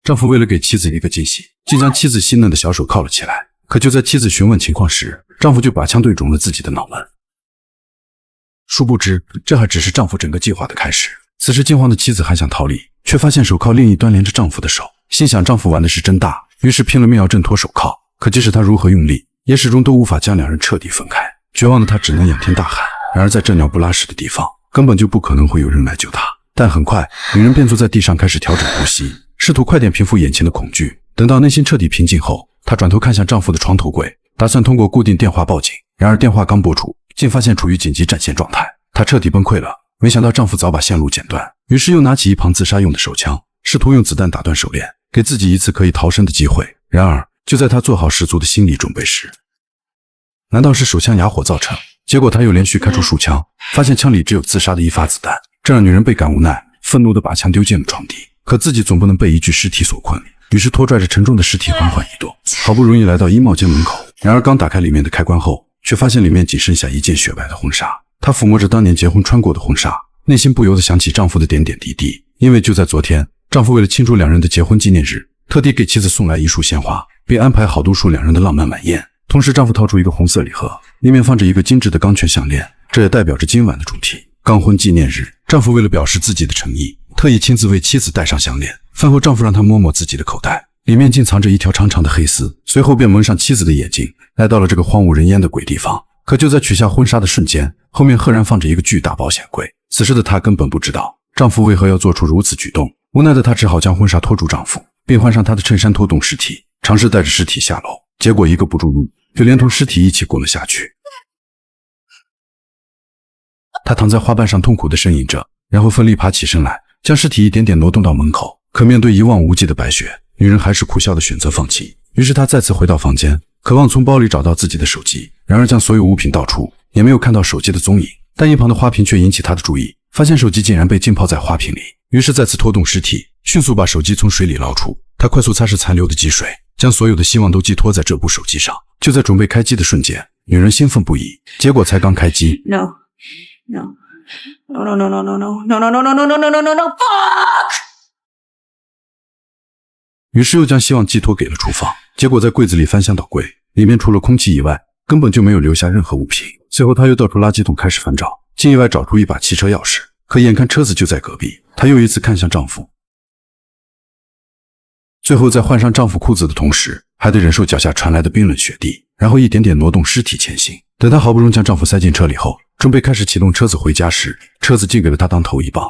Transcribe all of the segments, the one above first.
丈夫为了给妻子一个惊喜，竟将妻子细嫩的小手铐了起来。可就在妻子询问情况时，丈夫就把枪对准了自己的脑门。殊不知，这还只是丈夫整个计划的开始。此时惊慌的妻子还想逃离，却发现手铐另一端连着丈夫的手，心想丈夫玩的是真大，于是拼了命要挣脱手铐。可即使她如何用力，也始终都无法将两人彻底分开。绝望的她只能仰天大喊。然而在这鸟不拉屎的地方，根本就不可能会有人来救她。但很快，女人便坐在地上开始调整呼吸，试图快点平复眼前的恐惧。等到内心彻底平静后，她转头看向丈夫的床头柜，打算通过固定电话报警。然而电话刚拨出，竟发现处于紧急战线状态。她彻底崩溃了，没想到丈夫早把线路剪断，于是又拿起一旁自杀用的手枪，试图用子弹打断手链，给自己一次可以逃生的机会。然而就在她做好十足的心理准备时，难道是手枪哑火造成？结果她又连续开出数枪，发现枪里只有自杀的一发子弹，这让女人倍感无奈，愤怒地把枪丢进了床底。可自己总不能被一具尸体所困，于是拖拽着沉重的尸体缓缓移动，好不容易来到衣帽间门口。然而刚打开里面的开关后，却发现里面仅剩下一件雪白的婚纱。她抚摸着当年结婚穿过的婚纱，内心不由得想起丈夫的点点滴滴。因为就在昨天，丈夫为了庆祝两人的结婚纪念日，特地给妻子送来一束鲜花，并安排好多数两人的浪漫晚宴。同时丈夫掏出一个红色礼盒，里面放着一个精致的钢圈项链，这也代表着今晚的主题，钢婚纪念日。丈夫为了表示自己的诚意，特意亲自为妻子戴上项链。饭后丈夫让她摸摸自己的口袋，里面竟藏着一条长长的黑丝，随后便蒙上妻子的眼睛，来到了这个荒无人烟的鬼地方。可就在取下婚纱的瞬间，后面赫然放着一个巨大保险柜。此时的她根本不知道丈夫为何要做出如此举动，无奈的她只好将婚纱拖住丈夫，并换上她的衬衫拖动尸体，尝试带着尸体下楼。结果一个不注意，就连同尸体一起滚了下去。她躺在花瓣上痛苦地呻吟着，然后奋力爬起身来，将尸体一点点挪动到门口。可面对一望无际的白雪，女人还是苦笑地选择放弃。于是她再次回到房间，渴望从包里找到自己的手机，然而将所有物品倒出，也没有看到手机的踪影。但一旁的花瓶却引起她的注意，发现手机竟然被浸泡在花瓶里。于是再次拖动尸体，迅速把手机从水里捞出。她快速擦拭残留的积水，将所有的希望都寄托在这部手机上。就在准备开机的瞬间，女人兴奋不已，结果才刚开机 No, no, no, no, no, no, no, no, no, no, no, no, no, no, no, no, no, fuck! 于是又将希望寄托给了厨房，结果在柜子里翻箱倒柜，里面除了空气以外，根本就没有留下任何物品。随后她又倒出垃圾桶开始翻找，竟意外找出一把汽车钥匙，可眼看车子就在隔壁，她又一次看向丈夫，最后在换上丈夫裤子的同时，还得忍受脚下传来的冰冷雪地，然后一点点挪动尸体前行。等她好不容易将丈夫塞进车里后，准备开始启动车子回家时，车子竟给了她当头一棒。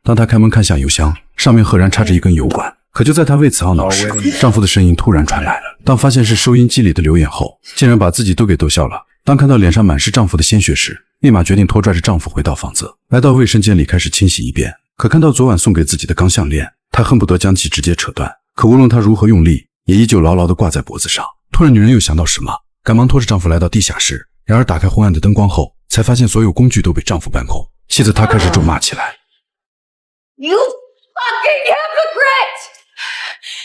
当她开门看向油箱，上面赫然插着一根油管。可就在她为此懊恼时，丈夫的声音突然传来。当发现是收音机里的留言后，竟然把自己都给逗笑了。当看到脸上满是丈夫的鲜血时，立马决定拖拽着丈夫回到房子，来到卫生间里开始清洗一遍。可看到昨晚送给自己的钢项链，她恨不得将其直接扯断。可无论她如何用力，也依旧牢牢地挂在脖子上。突然女人又想到什么，赶忙拖着丈夫来到地下室。然而打开昏暗的灯光后，才发现所有工具都被丈夫搬空。气得她开始咒骂起来。You fucking hypocrite!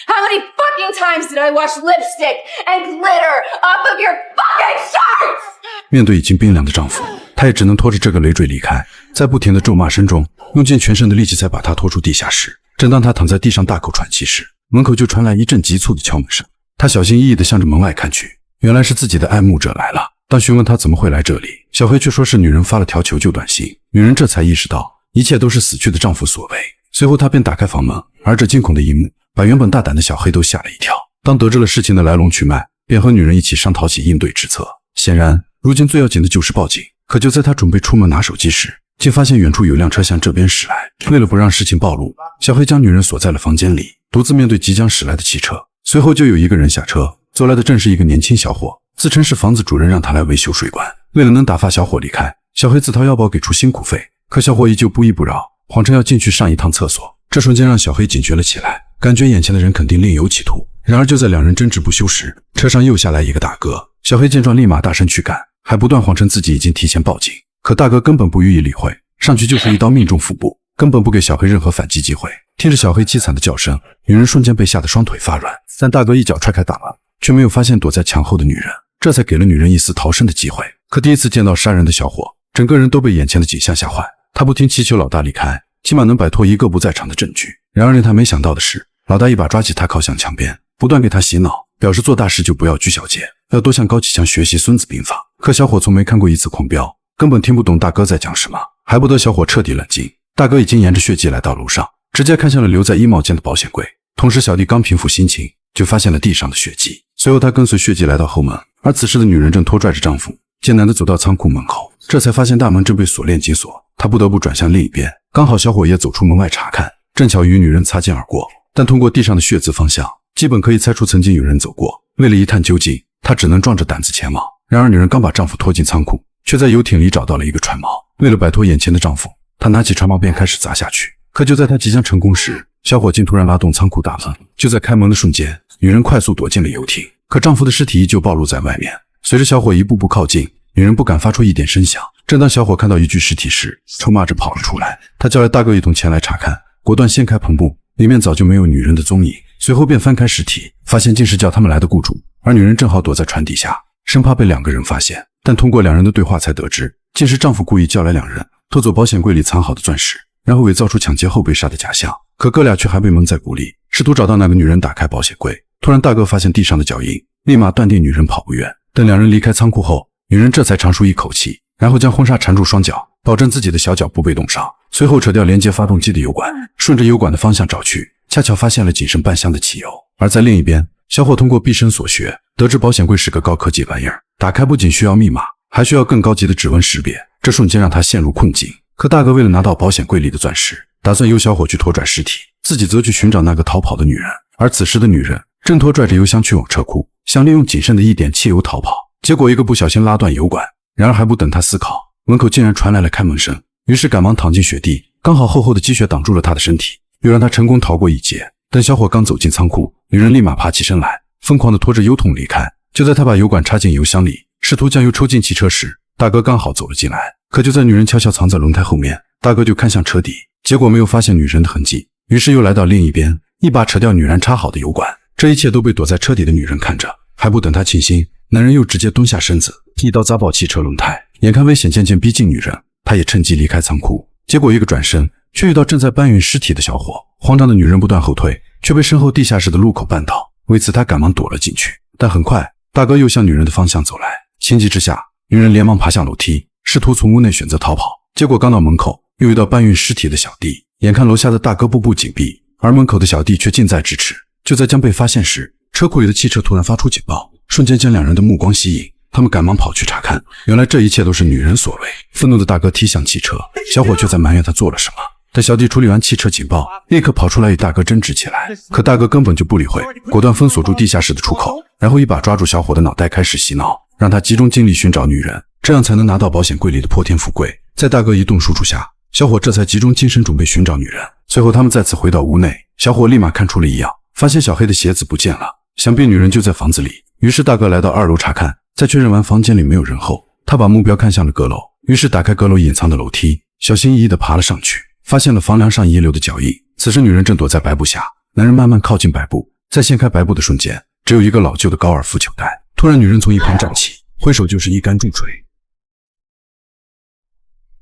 How many fucking times did I wash lipstick and glitter off of your fucking shirts? 面对已经冰凉的丈夫，她也只能拖着这个累赘离开。在不停的咒骂声中，用尽全身的力气才把她拖出地下室。正当她躺在地上大口喘气时，门口就传来一阵急促的敲门声。她小心翼翼地向着门外看去，原来是自己的爱慕者来了。当询问她怎么会来这里，小黑却说是女人发了条求救短信。女人这才意识到一切都是死去的丈夫所为。随后她便打开房门，而这惊恐的一幕把原本大胆的小黑都吓了一跳。当得知了事情的来龙去脉，便和女人一起商讨起应对之策。显然如今最要紧的就是报警。可就在她准备出门拿手机时，竟发现远处有辆车向这边驶来。为了不让事情暴露，小黑将女人锁在了房间里，独自面对即将驶来的汽车。随后就有一个人下车，走来的正是一个年轻小伙，自称是房子主人让他来维修水管。为了能打发小伙离开，小黑自掏腰包给出辛苦费，可小伙依旧不依不饶，谎称要进去上一趟厕所。这瞬间让小黑警觉了起来，感觉眼前的人肯定另有企图。然而就在两人争执不休时，车上又下来一个大哥。小黑见状立马大声驱赶，还不断谎称自己已经提前报警。可大哥根本不予以理会，上去就是一刀命中腹部，根本不给小黑任何反击机会。听着小黑凄惨的叫声，女人瞬间被吓得双腿发软。但大哥一脚踹开大门，却没有发现躲在墙后的女人，这才给了女人一丝逃生的机会。可第一次见到杀人的小伙，整个人都被眼前的景象吓坏。他不停祈求老大离开，起码能摆脱一个不在场的证据。然而令他没想到的是，老大一把抓起他靠向墙边，不断给他洗脑，表示做大事就不要拘小节，要多向高启强学习孙子兵法。可小伙从没看过一次狂飙，根本听不懂大哥在讲什么，还不得小伙彻底冷静。大哥已经沿着血迹来到楼上，直接看向了留在衣帽间的保险柜。同时小弟刚平复心情，就发现了地上的血迹。随后他跟随血迹来到后门，而此时的女人正拖拽着丈夫艰难地走到仓库门口，这才发现大门正被锁链紧锁，他不得不转向另一边。刚好小伙也走出门外查看，正巧与女人擦肩而过，但通过地上的血渍方向，基本可以猜出曾经有人走过。为了一探究竟，他只能壮着胆子前往。然而女人刚把丈夫拖进仓库，却在游艇里找到了一个船锚。为了摆脱眼前的丈夫，她拿起船锚便开始砸下去。可就在她即将成功时，小伙竟突然拉动仓库大门。就在开门的瞬间，女人快速躲进了游艇，可丈夫的尸体依旧暴露在外面。随着小伙一步步靠近，女人不敢发出一点声响。正当小伙看到一具尸体时，臭骂着跑了出来。他叫来大哥一同前来查看，果断掀开篷布，里面早就没有女人的踪影。随后便翻开尸体，发现竟是叫他们来的雇主，而女人正好躲在船底下，生怕被两个人发现。但通过两人的对话才得知，竟是丈夫故意叫来两人，偷走保险柜里藏好的钻石，然后伪造出抢劫后被杀的假象。可哥俩却还被蒙在鼓里，试图找到那个女人打开保险柜。突然大哥发现地上的脚印，立马断定女人跑不远。等两人离开仓库后，女人这才长舒一口气，然后将婚纱缠住双脚，保证自己的小脚不被冻伤。随后扯掉连接发动机的油管，顺着油管的方向找去，恰巧发现了仅剩半箱的汽油。而在另一边，小伙通过毕生所学，得知保险柜是个高科技玩意儿，打开不仅需要密码，还需要更高级的指纹识别，这瞬间让他陷入困境。可大哥为了拿到保险柜里的钻石，打算由小伙去拖拽尸体，自己则去寻找那个逃跑的女人。而此时的女人正拖拽着油箱去往车库，想利用仅剩的一点汽油逃跑，结果一个不小心拉断油管。然而还不等他思考，门口竟然传来了开门声，于是赶忙躺进雪地，刚好厚厚的积雪挡住了他的身体，又让他成功逃过一劫。等小伙刚走进仓库，女人立马爬起身来，疯狂地拖着油桶离开。就在他把油管插进油箱里，试图将油抽进汽车时，大哥刚好走了进来。可就在女人悄悄藏在轮胎后面，大哥就看向车底，结果没有发现女人的痕迹，于是又来到另一边，一把扯掉女人插好的油管。这一切都被躲在车底的女人看着，还不等她清醒，男人又直接蹲下身子，一刀砸爆汽车轮胎。眼看危险渐渐逼近女人，他也趁机离开仓库，结果一个转身，却遇到正在搬运尸体的小伙。慌张的女人不断后退，却被身后地下室的路口绊倒，为此她赶忙躲了进去。但很快，大哥又向女人的方向走来，情急之下，女人连忙爬向楼梯，试图从屋内选择逃跑。结果刚到门口，又遇到搬运尸体的小弟。眼看楼下的大哥步步紧逼，而门口的小弟却近在咫尺。就在将被发现时，车库里的汽车突然发出警报，瞬间将两人的目光吸引。他们赶忙跑去查看，原来这一切都是女人所为。愤怒的大哥踢向汽车，小伙却在埋怨他做了什么。等小弟处理完汽车警报，立刻跑出来与大哥争执起来。可大哥根本就不理会，果断封锁住地下室的出口，然后一把抓住小伙的脑袋开始洗脑，让他集中精力寻找女人，这样才能拿到保险柜里的破天富贵。在大哥一顿输出下，小伙这才集中精神准备寻找女人。随后他们再次回到屋内，小伙立马看出了异样，发现小黑的鞋子不见了，想必女人就在房子里。于是大哥来到2楼查看，在确认完房间里没有人后，他把目标看向了阁楼，于是打开阁楼隐藏的楼梯，小心翼翼地爬了上去，发现了房梁上遗留的脚印。此时女人正躲在白布下，男人慢慢靠近白布，在掀开白布的瞬间，只有一个老旧的高尔夫球袋。突然女人从一旁站起，挥手就是一杆重锤，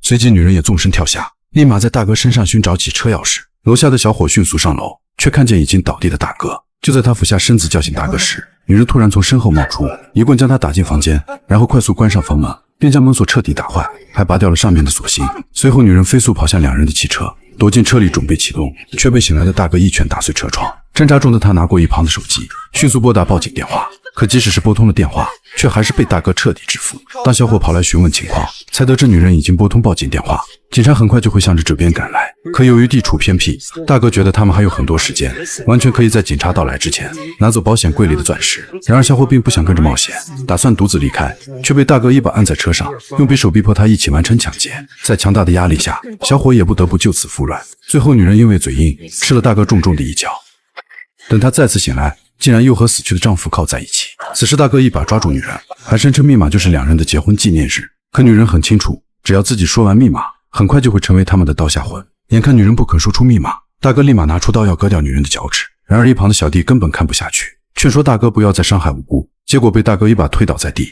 随即女人也纵身跳下，立马在大哥身上寻找起车钥匙。楼下的小伙迅速上楼，却看见已经倒地的大哥。就在他俯下身子叫醒大哥时，女人突然从身后冒出，一棍将他打进房间，然后快速关上房门，并将门锁彻底打坏，还拔掉了上面的锁芯。随后女人飞速跑向两人的汽车，躲进车里准备启动，却被醒来的大哥一拳打碎车窗。挣扎中的他拿过一旁的手机，迅速拨打报警电话。可即使是拨通了电话，却还是被大哥彻底制服。当小伙跑来询问情况，才得知女人已经拨通报警电话，警察很快就会向着这边赶来。可由于地处偏僻，大哥觉得他们还有很多时间，完全可以在警察到来之前拿走保险柜里的钻石。然而小伙并不想跟着冒险，打算独自离开，却被大哥一把按在车上，用匕首逼迫他一起完成抢劫。在强大的压力下，小伙也不得不就此服软。最后女人因为嘴硬，吃了大哥重重的一脚。等她再次醒来，竟然又和死去的丈夫靠在一起。此时大哥一把抓住女人，还声称密码就是两人的结婚纪念日。可女人很清楚，只要自己说完密码，很快就会成为他们的刀下魂。眼看女人不肯说出密码，大哥立马拿出刀要割掉女人的脚趾。然而一旁的小弟根本看不下去，劝说大哥不要再伤害无辜，结果被大哥一把推倒在地。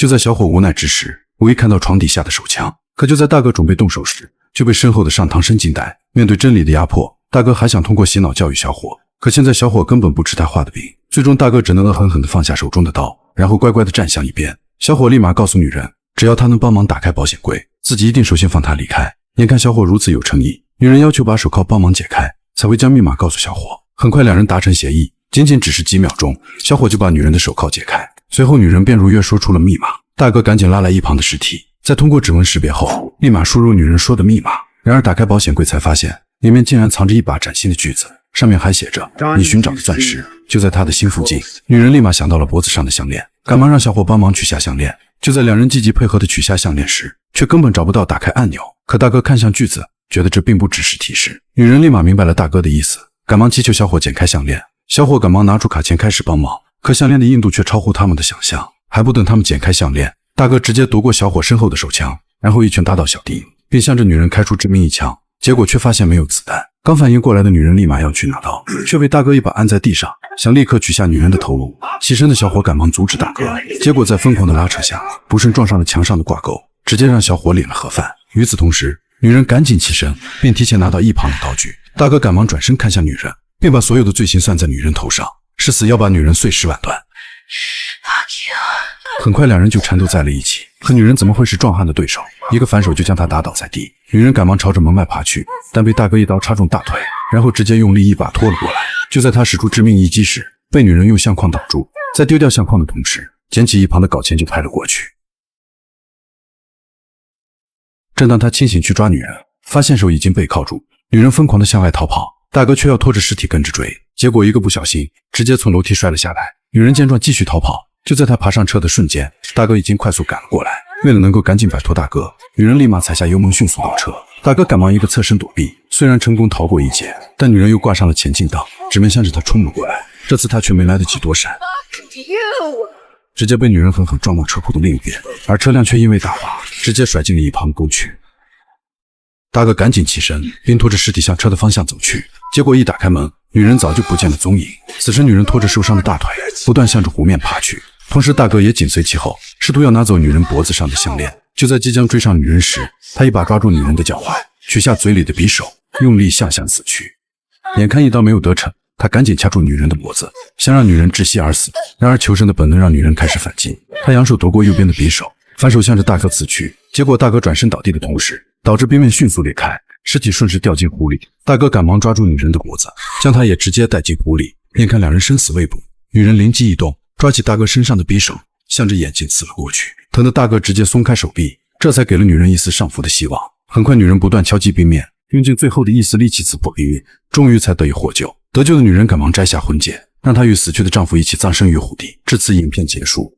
就在小伙无奈之时，无意看到床底下的手枪，可就在大哥准备动手时，就被身后的上膛声惊呆。面对真理的压迫，大哥还想通过洗脑教育小伙，可现在小伙根本不吃他画的饼，最终大哥只能恶狠狠地放下手中的刀，然后乖乖地站向一边。小伙立马告诉女人，只要他能帮忙打开保险柜，自己一定首先放他离开。眼看小伙如此有诚意，女人要求把手铐帮忙解开，才会将密码告诉小伙。很快两人达成协议，仅仅只是几秒钟，小伙就把女人的手铐解开，随后女人便如约说出了密码。大哥赶紧拉来一旁的尸体，在通过指纹识别后，立马输入女人说的密码。然而打开保险柜才发现，里面竟然藏着一把崭新的锯子，上面还写着你寻找的钻石就在他的心附近。女人立马想到了脖子上的项链，赶忙让小伙帮忙取下项链。就在两人积极配合的取下项链时，却根本找不到打开按钮。可大哥看向锯子，觉得这并不只是提示。女人立马明白了大哥的意思，赶忙祈求小伙剪开项链。小伙赶忙拿出卡钳开始帮忙，可项链的硬度却超乎他们的想象。还不等他们剪开项链，大哥直接夺过小伙身后的手枪，然后一拳打倒小弟，并向着女人开出致命一枪。结果却发现没有子弹。刚反应过来的女人立马要去拿刀，却被大哥一把按在地上，想立刻取下女人的头颅。起身的小伙赶忙阻止大哥，结果在疯狂的拉扯下，不慎撞上了墙上的挂钩，直接让小伙领了盒饭。与此同时，女人赶紧起身，并提前拿到一旁的刀具。大哥赶忙转身看向女人，并把所有的罪行算在女人头上，誓死要把女人碎尸万段。很快两人就缠斗在了一起，可女人怎么会是壮汉的对手？一个反手就将她打倒在地。女人赶忙朝着门外爬去，但被大哥一刀插中大腿，然后直接用力一把拖了过来。就在他使出致命一击时，被女人用相框挡住，在丢掉相框的同时，捡起一旁的镐钳就拍了过去。正当他清醒去抓女人，发现手已经被铐住，女人疯狂地向外逃跑，大哥却要拖着尸体跟着追，结果一个不小心，直接从楼梯摔了下来。女人见状继续逃跑，就在他爬上车的瞬间，大哥已经快速赶了过来。为了能够赶紧摆脱大哥，女人立马踩下油门迅速倒车，大哥赶忙一个侧身躲避，虽然成功逃过一劫，但女人又挂上了前进档，直面向着他冲了过来。这次他却没来得及躲闪，直接被女人狠狠撞到车库的另一边，而车辆却因为打滑，直接甩进了一旁沟渠。大哥赶紧起身，并拖着尸体向车的方向走去，结果一打开门，女人早就不见了踪影。此时女人拖着受伤的大腿，不断向着湖面爬去，同时大哥也紧随其后，试图要拿走女人脖子上的项链。就在即将追上女人时，他一把抓住女人的脚踝，取下嘴里的匕首，用力向下死去。眼看一刀没有得逞，他赶紧掐住女人的脖子，想让女人窒息而死。然而求生的本能让女人开始反击，他扬手夺过右边的匕首，反手向着大哥刺去。结果大哥转身倒地的同时，导致边面迅速裂开，尸体顺势掉进湖里。大哥赶忙抓住女人的脖子，将她也直接带进湖里。眼看两人生死未卜，女人灵机一动，抓起大哥身上的匕首，向着眼睛刺了过去，疼得大哥直接松开手臂，这才给了女人一丝上浮的希望。很快女人不断敲击冰面，用尽最后的一丝力气刺破冰云，终于才得以获救。得救的女人赶忙摘下婚戒，让她与死去的丈夫一起葬身于湖底。至此影片结束。